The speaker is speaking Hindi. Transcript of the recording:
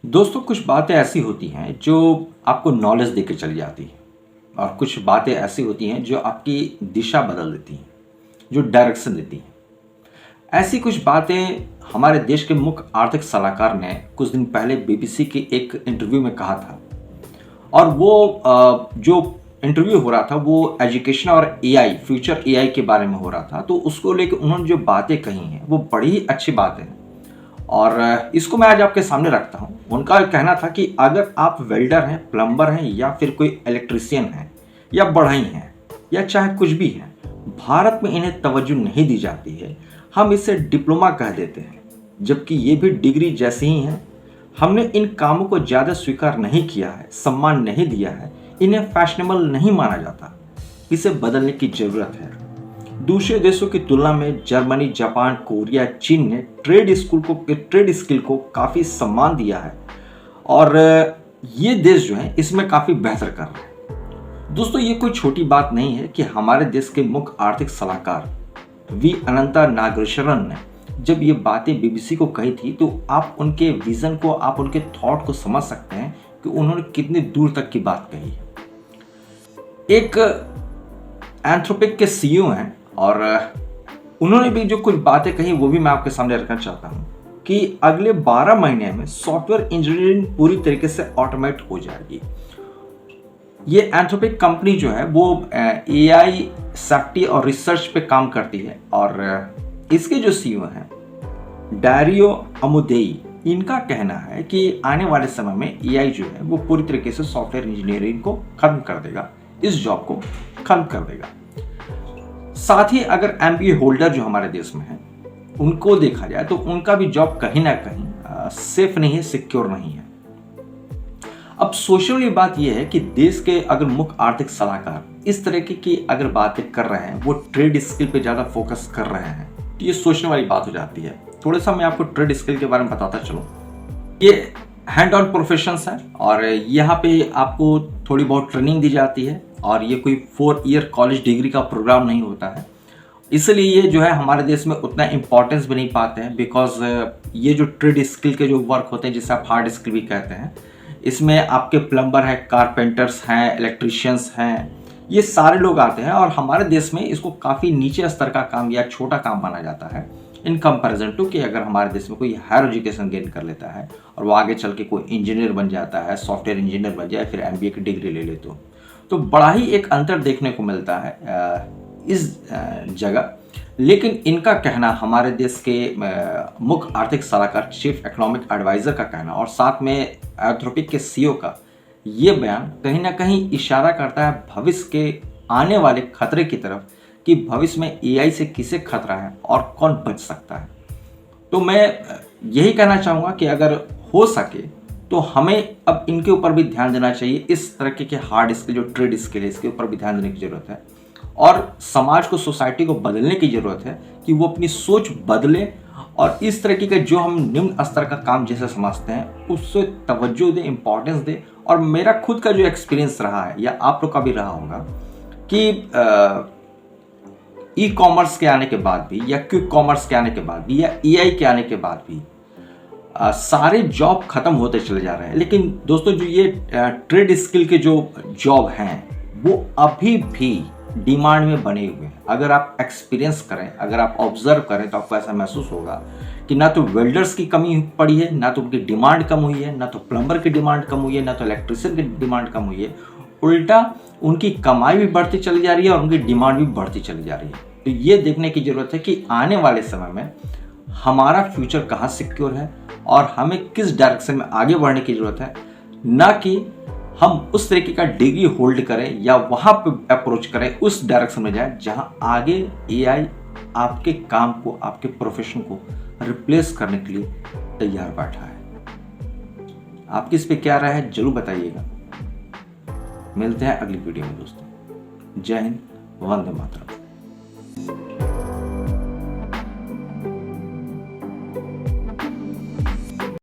दोस्तों, कुछ बातें ऐसी होती हैं जो आपको नॉलेज देके चली जाती हैं और कुछ बातें ऐसी होती हैं जो आपकी दिशा बदल देती हैं, जो डायरेक्शन देती हैं। ऐसी कुछ बातें हमारे देश के मुख्य आर्थिक सलाहकार ने कुछ दिन पहले बीबीसी के एक इंटरव्यू में कहा था। और वो जो इंटरव्यू हो रहा था वो एजुकेशन और एआई, फ्यूचर एआई के बारे में हो रहा था। तो उसको लेकर उन्होंने जो बातें कही हैं वो बड़ी ही अच्छी बातें हैं और इसको मैं आज आपके सामने रखता हूँ। उनका कहना था कि अगर आप वेल्डर हैं, प्लम्बर हैं या फिर कोई इलेक्ट्रिशियन हैं या बढ़ई हैं या चाहे कुछ भी हैं, भारत में इन्हें तवज्जो नहीं दी जाती है। हम इसे डिप्लोमा कह देते हैं, जबकि ये भी डिग्री जैसी ही हैं। हमने इन कामों को ज़्यादा स्वीकार नहीं किया है, सम्मान नहीं दिया है, इन्हें फैशनेबल नहीं माना जाता। इसे बदलने की ज़रूरत है। दूसरे देशों की तुलना में जर्मनी, जापान, कोरिया, चीन ने ट्रेड स्किल को काफ़ी सम्मान दिया है और ये देश जो है इसमें काफ़ी बेहतर कर रहे हैं। दोस्तों, ये कोई छोटी बात नहीं है कि हमारे देश के मुख्य आर्थिक सलाहकार वी अनंता नागेश्वरन ने जब ये बातें बीबीसी को कही थी तो आप उनके विजन को, आप उनके थॉट को समझ सकते हैं कि उन्होंने कितनी दूर तक की बात कही है। एक एंथ्रोपिक के सीईओ हैं और उन्होंने भी जो कुछ बातें कही वो भी मैं आपके सामने रखना चाहता हूं कि अगले 12 महीने में सॉफ्टवेयर इंजीनियरिंग पूरी तरीके से ऑटोमेट हो जाएगी। ये एंथ्रोपिक कंपनी जो है वो एआई सेफ्टी और रिसर्च पे काम करती है और इसके जो सीईओ हैं डारियो अमुदेई, इनका कहना है कि आने वाले समय में एआई जो है वो पूरी तरीके से सॉफ्टवेयर इंजीनियरिंग को खत्म कर देगा, इस जॉब को खत्म कर देगा। साथ ही अगर एमबीए होल्डर जो हमारे देश में है उनको देखा जाए तो उनका भी जॉब कहीं ना कहीं सेफ नहीं है, सिक्योर नहीं है। अब सोचने वाली बात यह है कि देश के अगर मुख्य आर्थिक सलाहकार इस तरह की अगर बातें कर रहे हैं, वो ट्रेड स्किल पे ज्यादा फोकस कर रहे हैं, तो ये सोचने वाली बात हो जाती है। थोड़ा सा मैं आपको ट्रेड स्किल के बारे में बताता चलूं। ये हैंड ऑन प्रोफेशंस है और यहाँ पे आपको थोड़ी बहुत ट्रेनिंग दी जाती है और ये कोई 4 ईयर कॉलेज डिग्री का प्रोग्राम नहीं होता है। इसलिए ये जो है हमारे देश में उतना इम्पोर्टेंस भी नहीं पाते हैं, बिकॉज ये जो ट्रेड स्किल के जो वर्क होते हैं जिसे आप हार्ड स्किल भी कहते हैं, इसमें आपके प्लम्बर हैं, कारपेंटर्स हैं, इलेक्ट्रीशियंस हैं, ये सारे लोग आते हैं और हमारे देश में इसको काफ़ी नीचे स्तर का काम या छोटा काम माना जाता है इन कंपैरिजन टू कि अगर हमारे देश में कोई हायर एजुकेशन गेन कर लेता है और वो आगे चल के कोई इंजीनियर बन जाता है, सॉफ्टवेयर इंजीनियर बन जाए, फिर एमबीए की डिग्री ले ले तो बड़ा ही एक अंतर देखने को मिलता है इस जगह। लेकिन इनका कहना, हमारे देश के मुख्य आर्थिक सलाहकार, चीफ इकोनॉमिक एडवाइजर का कहना और साथ में एंथ्रोपिक के सीईओ का ये बयान कहीं ना कहीं इशारा करता है भविष्य के आने वाले खतरे की तरफ कि भविष्य में एआई से किसे खतरा है और कौन बच सकता है। तो मैं यही कहना चाहूँगा कि अगर हो सके तो हमें अब इनके ऊपर भी ध्यान देना चाहिए। इस तरह के हार्ड स्किल जो ट्रेड स्किल है इसके ऊपर भी ध्यान देने की ज़रूरत है और समाज को, सोसाइटी को बदलने की ज़रूरत है कि वो अपनी सोच बदले और इस तरह के जो हम निम्न स्तर का काम जैसे समझते हैं उससे तवज्जो दे, इम्पोर्टेंस दे। और मेरा खुद का जो एक्सपीरियंस रहा है या आप लोग का भी रहा होगा कि ई कॉमर्स के आने के बाद भी या क्विक कॉमर्स के आने के बाद भी या एआई के आने के बाद भी सारे जॉब खत्म होते चले जा रहे हैं। लेकिन दोस्तों, जो ये ट्रेड स्किल के जो जॉब हैं वो अभी भी डिमांड में बने हुए हैं। अगर आप एक्सपीरियंस करें, अगर आप ऑब्जर्व करें तो आपको ऐसा महसूस होगा कि ना तो वेल्डर्स की कमी पड़ी है, ना तो उनकी डिमांड कम हुई है, ना तो प्लम्बर की डिमांड कम हुई है, ना तो इलेक्ट्रिशियन की डिमांड कम हुई है। उल्टा उनकी कमाई भी बढ़ती चली जा रही है और उनकी डिमांड भी बढ़ती चली जा रही है। तो ये देखने की ज़रूरत है कि आने वाले समय में हमारा फ्यूचर कहाँ सिक्योर है और हमें किस डायरेक्शन में आगे बढ़ने की ज़रूरत है, ना कि हम उस तरीके का डिग्री होल्ड करें या वहाँ पे अप्रोच करें, उस डायरेक्शन में जाएं जहाँ आगे एआई आपके काम को, आपके प्रोफेशन को रिप्लेस करने के लिए तैयार बैठा है। आपकी इस पे क्या राय है जरूर बताइएगा। मिलते हैं अगली वीडियो में दोस्तों। जय हिंद, वंदे मातरम।